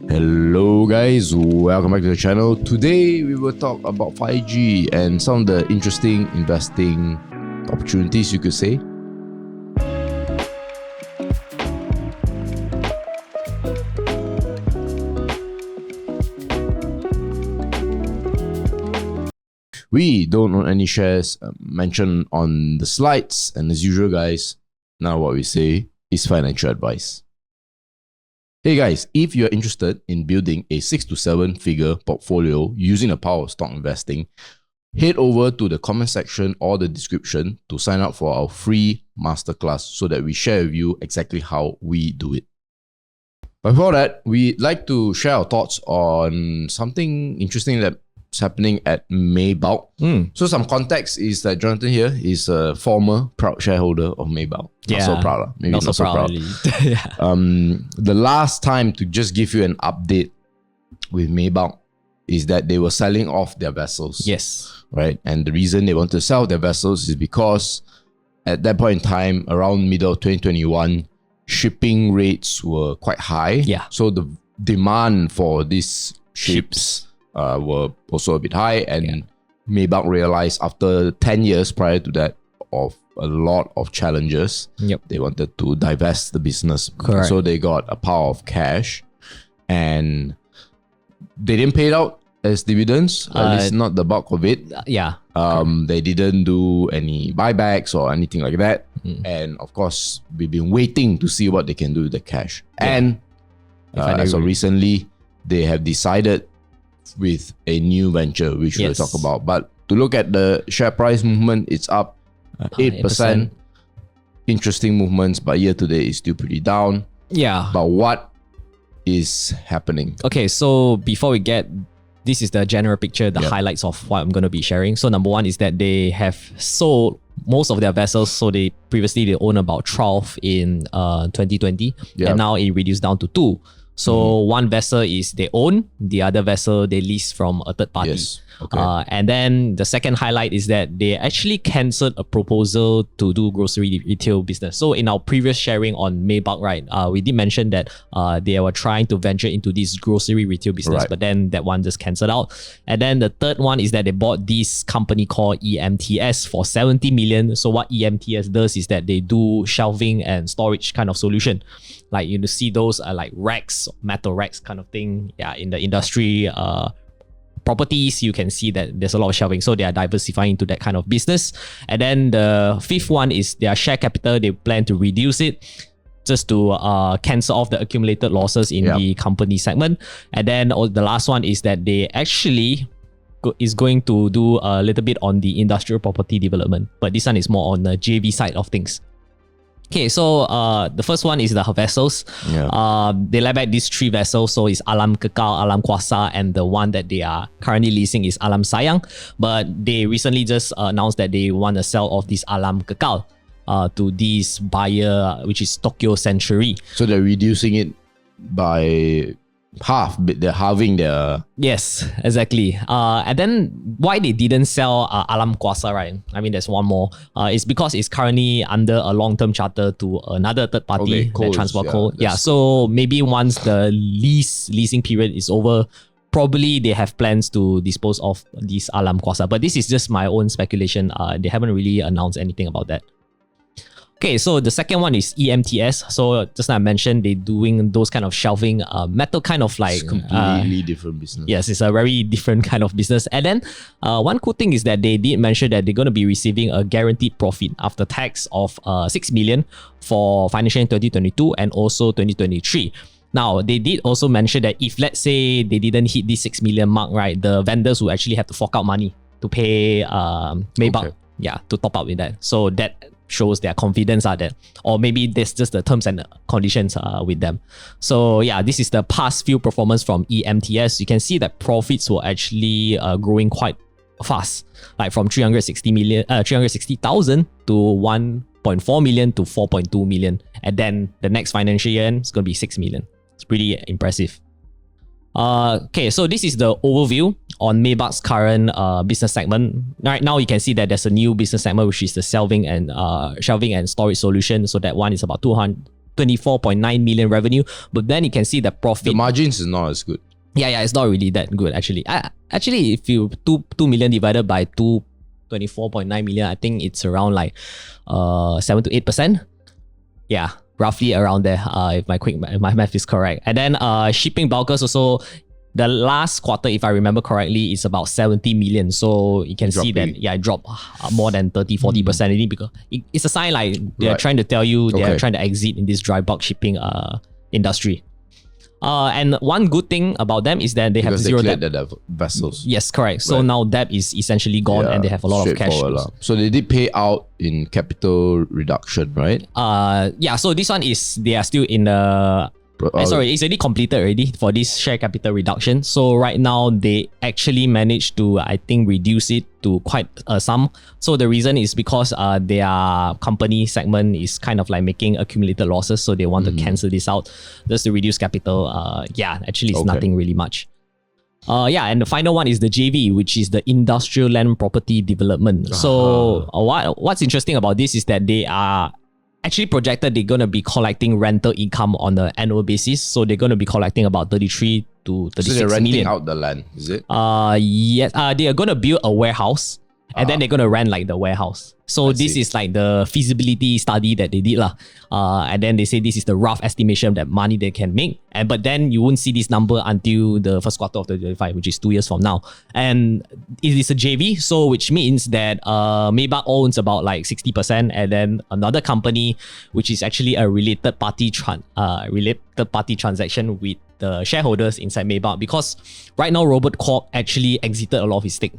Hello guys, welcome back to the channel. Today we will talk about 5G and some of the interesting investing opportunities, you could say. We don't own any shares mentioned on the slides, and as usual guys, now what we say is financial advice. Hey guys, if you're interested in building a 6 to 7 figure portfolio using the power of stock investing, head over to the comment section or the description to sign up for our free masterclass so that we share with you exactly how we do it. But before that, we'd like to share our thoughts on something interesting that's happening at Maybulk. So some context is that Jonathan here is a former proud shareholder of Maybulk. Not so proud. Maybe not so proud. Yeah. The last time, to just give you an update with Maybulk, is that they were selling off their vessels. Yes. Right. And the reason they want to sell their vessels is because at that point in time, around middle of 2021, shipping rates were quite high. Yeah. So the demand for these ships were also a bit high, and Maybulk realized after 10 years prior to that of a lot of challenges, they wanted to divest the business. Correct. So they got a pile of cash and they didn't pay it out as dividends, at least not the bulk of it. They didn't do any buybacks or anything like that. And of course, we've been waiting to see what they can do with the cash. And as of recently, they have decided with a new venture, which we'll talk about. But to look at the share price movement, it's up 8%. Interesting movements, but year to date is still pretty down. Yeah. But what is happening? Okay, so before we get, this is the general picture, the highlights of what I'm going to be sharing. So number one is that they have sold most of their vessels. So they owned about 12 in 2020, and now it reduced down to 2. So one vessel is they own, the other vessel they lease from a third party. Yes. Okay. And then the second highlight is that they actually cancelled a proposal to do grocery retail business. So in our previous sharing on Maybulk, right, we did mention that they were trying to venture into this grocery retail business, but then that one just cancelled out. And then the third one is that they bought this company called EMTS for 70 million. So what EMTS does is that they do shelving and storage kind of solution. Like you see those like racks, metal racks kind of thing. Yeah, in the industry, properties, you can see that there's a lot of shelving. So they are diversifying into that kind of business. And then the fifth one is their share capital. They plan to reduce it just to cancel off the accumulated losses in the company segment. And then the last one is that they actually is going to do a little bit on the industrial property development. But this one is more on the JV side of things. Okay, so the first one is the vessels. They lay back these 3 vessels. So it's Alam Kekal, Alam Kuasa, and the one that they are currently leasing is Alam Sayang. But they recently just announced that they want to sell off this Alam Kekal to this buyer, which is Tokyo Century. So they're reducing it by half, they're halving their... Yes, exactly. And then why they didn't sell Alam Kuasa, right? I mean, there's one more. It's because it's currently under a long-term charter to another third party, that Transport Co. So maybe once the leasing period is over, probably they have plans to dispose of this Alam Kuasa. But this is just my own speculation. They haven't really announced anything about that. Okay, so the second one is EMTS. So just like I mentioned, they're doing those kind of shelving, metal kind of like... It's completely different business. Yes, it's a very different kind of business. And then one cool thing is that they did mention that they're going to be receiving a guaranteed profit after tax of 6 million for financial year 2022 and also 2023. Now, they did also mention that if let's say they didn't hit this 6 million mark, right, the vendors will actually have to fork out money to pay Maybulk, to top up with that. So that shows their confidence that, or maybe there's just the terms and conditions with them. So yeah, this is the past few performance from EMTS. You can see that profits were actually growing quite fast, like from 360,000 to 1.4 million to 4.2 million. And then the next financial year is going to be 6 million. It's pretty impressive. Okay, so this is the overview on Maybulk's current business segment. Right now, you can see that there's a new business segment, which is the shelving and storage solution. So that one is about 200 24.9 million revenue, but then you can see the profit. The margins is not as good. Yeah, it's not really that good actually. Actually, if you 2 million divided by 24.9 million, I think it's around like 7 to 8%. Yeah, roughly around there. If my math is correct. And then shipping bulkers also. The last quarter, if I remember correctly, is about 70 million. So you can see that, it dropped more than 30-40% already, because it's a sign like they're trying to tell you they're trying to exit in this dry bulk shipping industry. And one good thing about them is that they have zero debt. The vessels. Yes, correct. So now debt is essentially gone and they have a lot of cash. So they did pay out in capital reduction, right? Yeah, so this one is, they are still in the... sorry, it's already completed already for this share capital reduction. So right now they actually managed to, I think, reduce it to quite a sum. So the reason is because their company segment is kind of like making accumulated losses. So they want to cancel this out just to reduce capital. Yeah, actually it's nothing really much. Yeah, and the final one is the JV, which is the Industrial Land Property Development. So what's interesting about this is that they are actually projected they're going to be collecting rental income on an annual basis. So they're going to be collecting about 33 to 36 million. So they're renting out the land, is it? Yes. They are going to build a warehouse and then they're going to rent like the warehouse. So this is like the feasibility study that they did lah. And then they say this is the rough estimation of that money they can make. But then you won't see this number until the first quarter of 2025, which is 2 years from now. And it is a JV, so which means that Maybulk owns about like 60%, and then another company, which is actually a related party transaction with the shareholders inside Maybulk, because right now Robert Kwok actually exited a lot of his stake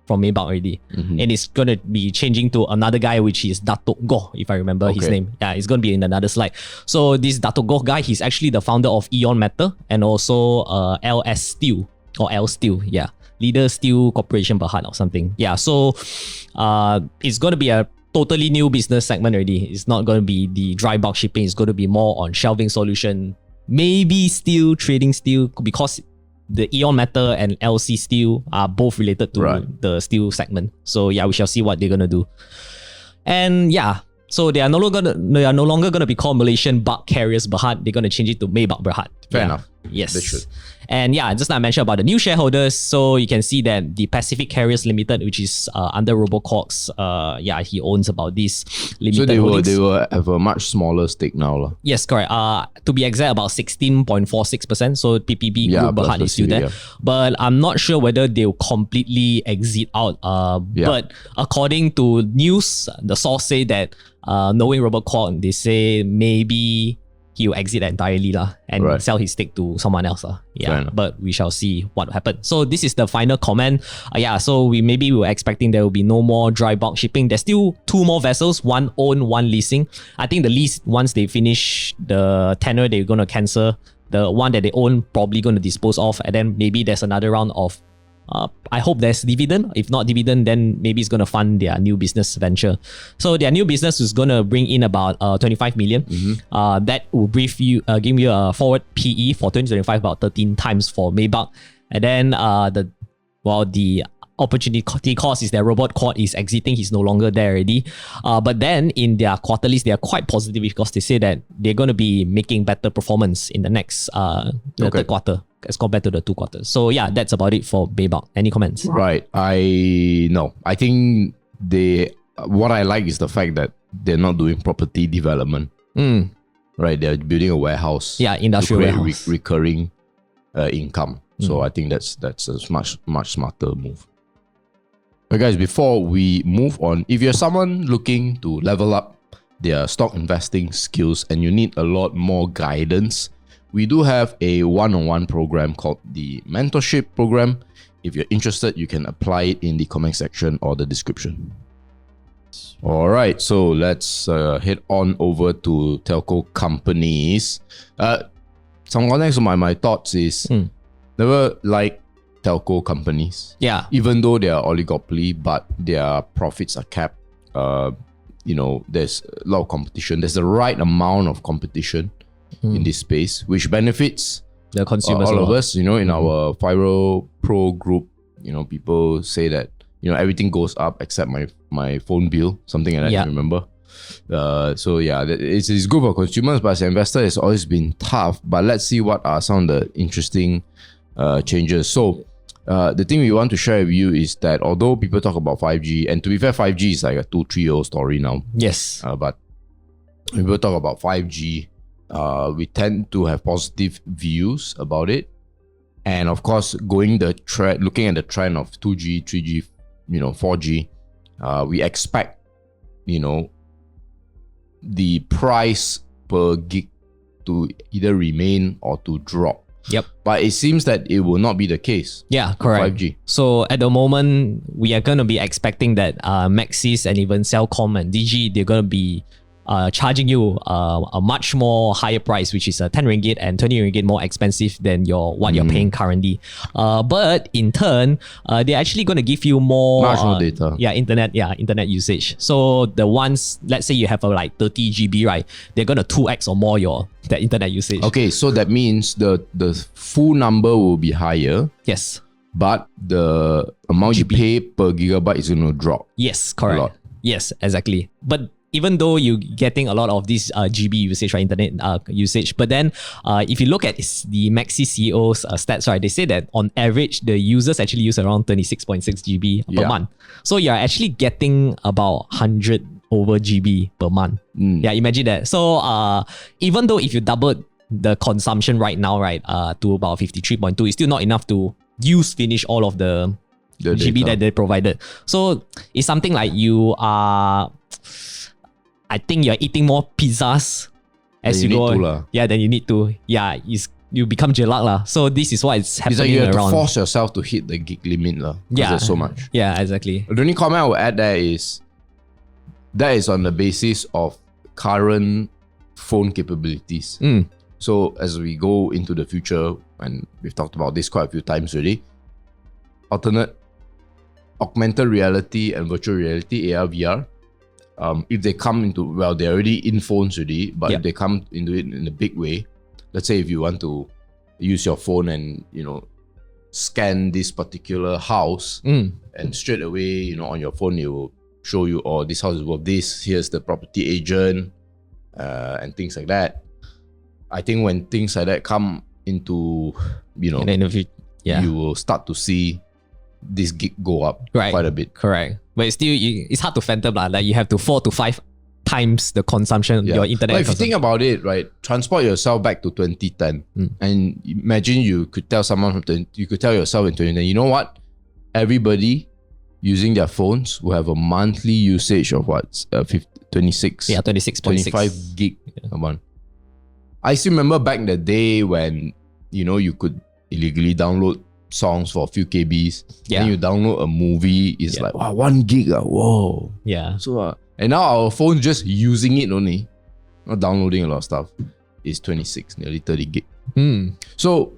from Maybulk already. And it's going to be changing to another guy, which is Datuk Goh, if I remember his name. Yeah, it's going to be in another slide. So this Datuk Goh guy, he's actually the founder of Eon Metal and also LS Steel or L Steel. Yeah, Leader Steel Corporation Berhad or something. Yeah, so it's going to be a totally new business segment already. It's not going to be the dry bulk shipping. It's going to be more on shelving solution, maybe steel, trading steel, because the Eon Metal and LC Steel are both related to the steel segment. So yeah, we shall see what they're gonna do. And yeah, so they are no longer gonna be called Malaysian Bulk Carriers Berhad. They're gonna change it to Maybulk Berhad. Fair enough. Yes. They should. And yeah, just now I mentioned about the new shareholders. So you can see that the Pacific Carriers Limited, which is under Robocox, yeah, he owns about this limited holdings. They will have a much smaller stake now lah. Yes, correct. To be exact, about 16.46%. So PPB Group Berhad is still there. But I'm not sure whether they'll completely exit out. But according to news, the source say that knowing Robert Kwok, they say maybe he'll exit entirely lah and sell his stake to someone else lah. Yeah, but we shall see what happens. So this is the final comment. Yeah, so we were expecting there will be no more dry bulk shipping. There's still 2 more vessels, one owned, one leasing. I think the lease, once they finish the tenure, they're going to cancel. The one that they own probably going to dispose of, and then maybe there's another round of I hope there's dividend. If not dividend, then maybe it's going to fund their new business venture. So their new business is going to bring in about 25 million. That will give you a forward PE for 2025 about 13 times for Maybulk. And then the opportunity cost is that Robert Kwok is exiting. He's no longer there already. But then in their quarterlies, they are quite positive because they say that they're going to be making better performance in the next third quarter as compared to the 2 quarters. So yeah, that's about it for Maybulk. Any comments? Right. I think what I like is the fact that they're not doing property development. Right. They're building a warehouse. Yeah, industrial warehouse. Recurring income. So I think that's a much smarter move. But guys, before we move on, if you're someone looking to level up their stock investing skills and you need a lot more guidance, we do have a one-on-one program called the Mentorship Program. If you're interested, you can apply it in the comment section or the description. All right, so let's head on over to telco companies. Some context of my thoughts is never like telco companies. Yeah. Even though they are oligopoly, but their profits are capped. There's a lot of competition. There's the right amount of competition in this space, which benefits the consumers. All of us, in our FIRL Pro group, people say that, everything goes up except my phone bill, something like that, you remember? So yeah, it's good for consumers, but as an investor, it's always been tough. But let's see what are some of the interesting changes. So the thing we want to share with you is that although people talk about 5G, and to be fair, 5G is like a 2-3-year-old story now. Yes. But when people talk about 5G, we tend to have positive views about it. And of course, looking at the trend of 2G, 3G, 4G, we expect, the price per gig to either remain or to drop. Yep. But it seems that it will not be the case. Yeah, correct. 5G. So at the moment, we are going to be expecting that Maxis and even Cellcom and Digi, they're going to be charging you a much more higher price, which is 10 ringgit and 20 ringgit more expensive than what you're paying currently. But in turn, they're actually going to give you much more data. Internet usage. So the ones, let's say you have like 30 GB, right? They're going to 2x or more the internet usage. Okay, so that means the full number will be higher. Yes. But the amount you pay per gigabyte is going to drop. Yes, correct. A lot. Yes, exactly. But even though you're getting a lot of this GB usage, right, internet usage, but then if you look at the Maxis CEO's stats, right, they say that on average, the users actually use around 26.6 GB per month. So you're actually getting about 100 over GB per month. Yeah, imagine that. So even though if you doubled the consumption right now, right, to about 53.2, it's still not enough to finish all of the GB data that they provided. So it's something like you are... I think you're eating more pizzas as you go. Yeah, then you need to. Yeah, you become jelak lah. So this is what is happening around. You have to force yourself to hit the gig limit lah. Yeah, there's so much. Yeah, exactly. The only comment I will add there is that is on the basis of current phone capabilities. So as we go into the future, and we've talked about this quite a few times already, augmented reality and virtual reality, AR, VR. If they come into, they're already in phones already, but if they come into it in a big way, let's say if you want to use your phone and, scan this particular house and straight away, on your phone, it will show you, oh, this house is worth this, here's the property agent, and things like that. I think when things like that come into, you will start to see this gig go up quite a bit. Correct. But it's hard to fathom like you have to 4 to 5 times the consumption your internet. But if you think about it, right, transport yourself back to 2010 and imagine you could tell yourself in 2010, you know what? Everybody using their phones will have a monthly usage of 26.5 gig a month. I still remember back in the day when, you could illegally download songs for a few KBs. Then you download a movie, it's like, wow, 1 gig. Whoa. Yeah. So and now our phone's just using it only, not downloading a lot of stuff, is 26, nearly 30 gig. So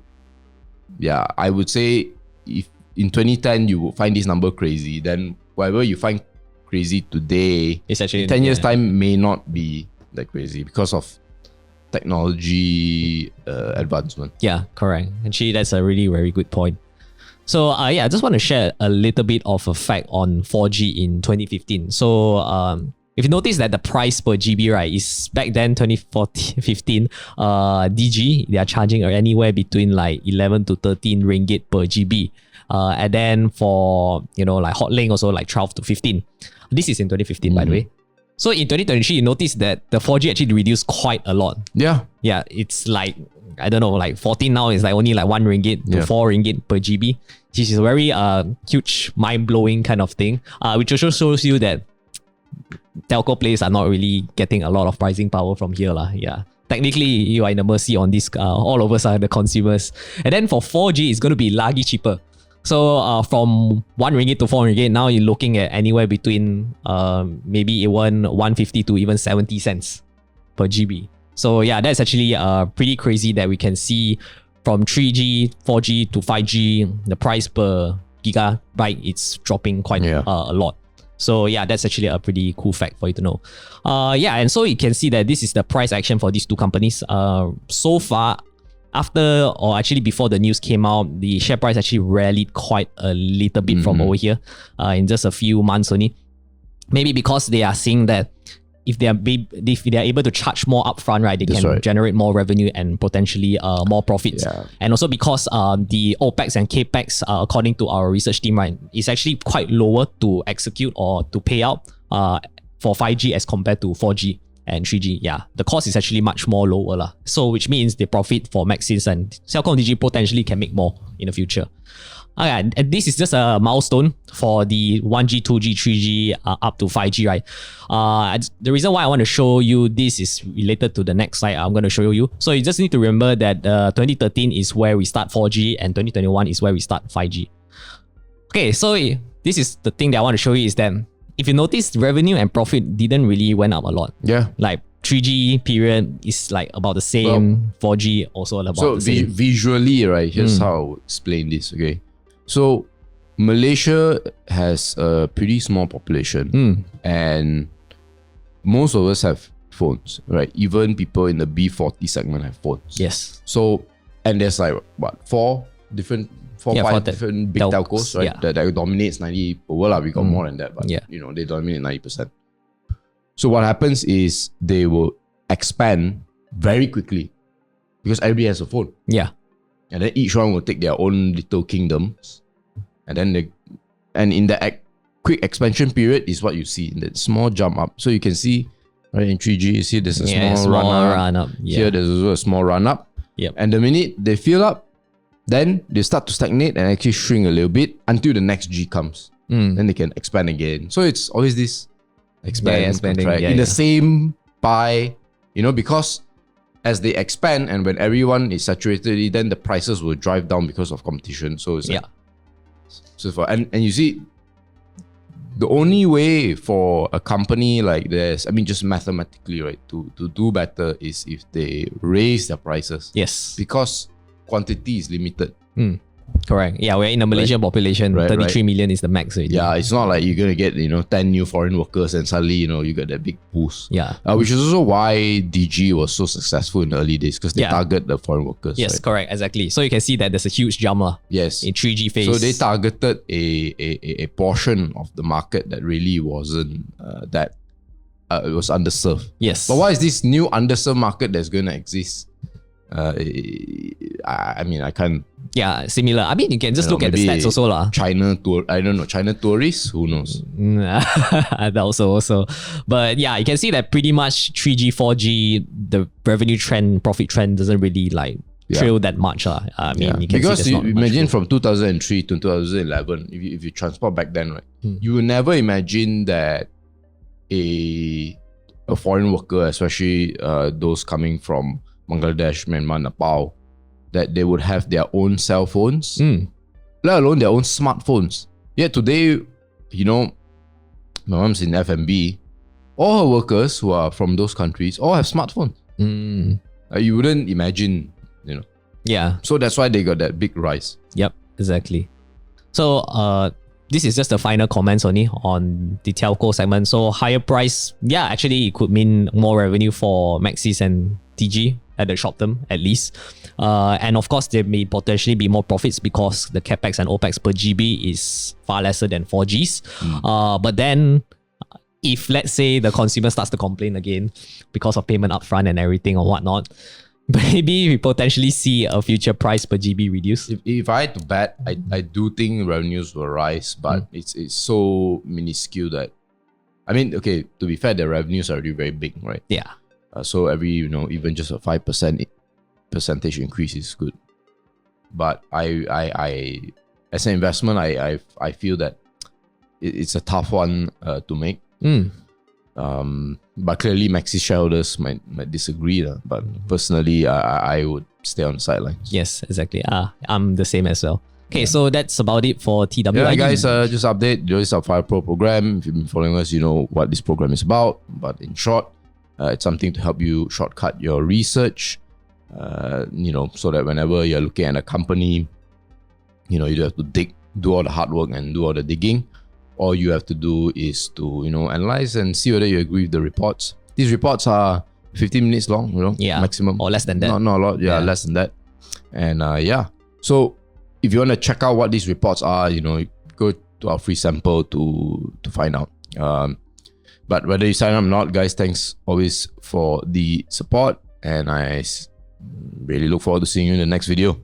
yeah, I would say if in 2010 you would find this number crazy, then whatever you find crazy today, it's actually 10 years time may not be that crazy because of technology advancement. Yeah, correct. Actually, that's a really very good point. So I just want to share a little bit of a fact on 4G in 2015. So if you notice that the price per GB, right, is back then 2015, digi, they are charging anywhere between like 11 to 13 ringgit per GB. And then for, like Hotlink also like 12 to 15. This is in 2015, by the way. So in 2023, you notice that the 4G actually reduced quite a lot. Yeah. Yeah, it's like, I don't know, like 14 now is like only like 1 ringgit to 4 ringgit per GB. This is a very huge, mind-blowing kind of thing, which also shows you that telco players are not really getting a lot of pricing power from here. Yeah. Technically, you are in the mercy on this. All of us are the consumers. And then for 4G, it's going to be largely cheaper. So from 1 ringgit to 4 ringgit, now you're looking at anywhere between maybe even 150 to even 70 cents per GB. So yeah, that's actually pretty crazy that we can see from 3G, 4G to 5G, the price per gigabyte, it's dropping quite a lot. So yeah, that's actually a pretty cool fact for you to know. And so you can see that this is the price action for these two companies. So far, after or actually before the news came out, the share price actually rallied quite a little bit from over here in just a few months only. Maybe because they are seeing that if they are able to charge more upfront, right, they That's can right. generate more revenue and potentially more profits. Yeah. And also because the OPEX and CAPEX, according to our research team, right, is actually quite lower to execute or to pay out for 5G as compared to 4G and 3G. Yeah, the cost is actually much more lower lah. So which means the profit for maxis and Celcom Digi potentially can make more in the future. Okay, and this is just a milestone for the 1G, 2G, 3G up to 5G, right? The reason why I want to show you this is related to the next slide I'm going to show you. So you just need to remember that 2013 is where we start 4G and 2021 is where we start 5G. Okay, so this is the thing that I want to show you is that if you notice, revenue and profit didn't really went up a lot. Yeah. Like 3G period is like about the same, 4G also about the same. Visually, right, here's how I'll explain this, okay? So Malaysia has a pretty small population and most of us have phones, right? Even people in the B40 segment have phones. Yes. So, and there's like, what, five different big telcos, right? Yeah. That dominates 90, well, we got more than that, but you know, they dominate 90%. So what happens is they will expand very quickly because everybody has a phone. Yeah. And then each one will take their own little kingdoms. And then in the quick expansion period is what you see in that small jump up. So you can see, right, in 3G, you see there's a small run up. Yeah. Here there's also a small run up. Yep. And the minute they fill up, then they start to stagnate and actually shrink a little bit until the next G comes. Then they can expand again. So it's always this expanding in the same pie, you know, because as they expand and when everyone is saturated, then the prices will drive down because of competition. So it's and you see, the only way for a company like this, I mean, just mathematically, right, to do better is if they raise their prices. Yes. Because quantity is limited. Correct. Yeah, we're in a Malaysian population. 33 million is the max already. Yeah, it's not like you're going to get, 10 new foreign workers and suddenly, you get that big boost. Yeah. Which is also why digi was so successful in the early days because they target the foreign workers. Yes, right? Correct. Exactly. So you can see that there's a huge jump yes. in 3G phase. So they targeted a portion of the market that really wasn't it was underserved. Yes. But what is this new underserved market that's going to exist? I mean, I can't. Yeah, similar. I mean, you can just look at the stats also lah. China tourists, who knows? That also. But yeah, you can see that pretty much 3G, 4G, the revenue trend, profit trend doesn't really like trail that much. I mean, you can because see you imagine from 2003 to 2011, if you transport back then, right, you will never imagine that a foreign worker, especially those coming from Bangladesh, Myanmar, Nepal, that they would have their own cell phones, let alone their own smartphones. Yet today, my mom's in F&B, all her workers who are from those countries all have smartphones. You wouldn't imagine, Yeah. So that's why they got that big rise. Yep, exactly. So this is just the final comments only on the telco segment. So higher price, actually it could mean more revenue for maxis and digi at the short term at least. And of course, there may potentially be more profits because the capex and opex per GB is far lesser than 4Gs. But then, if let's say the consumer starts to complain again because of payment upfront and everything or whatnot, maybe we potentially see a future price per GB reduce. If I had to bet, I do think revenues will rise, but it's so minuscule that, I mean, okay, to be fair, the revenues are already very big, right? Yeah. So every, even just a 5% percentage increase is good. But I as an investment, I feel that it's a tough one to make. But clearly maxis shareholders might disagree. But personally, I would stay on the sidelines. Yes, exactly. I'm the same as well. Okay, so that's about it for TW. Yeah, guys, just update. This is our FIRL Pro program. If you've been following us, you know what this program is about. But in short, it's something to help you shortcut your research, so that whenever you're looking at a company, you don't have to do all the hard work and do all the digging. All you have to do is to, analyze and see whether you agree with the reports. These reports are 15 minutes long, maximum. Or less than that. Not a lot, less than that. And so if you want to check out what these reports are, go to our free sample to find out. But whether you sign up or not, guys, thanks always for the support. And I really look forward to seeing you in the next video.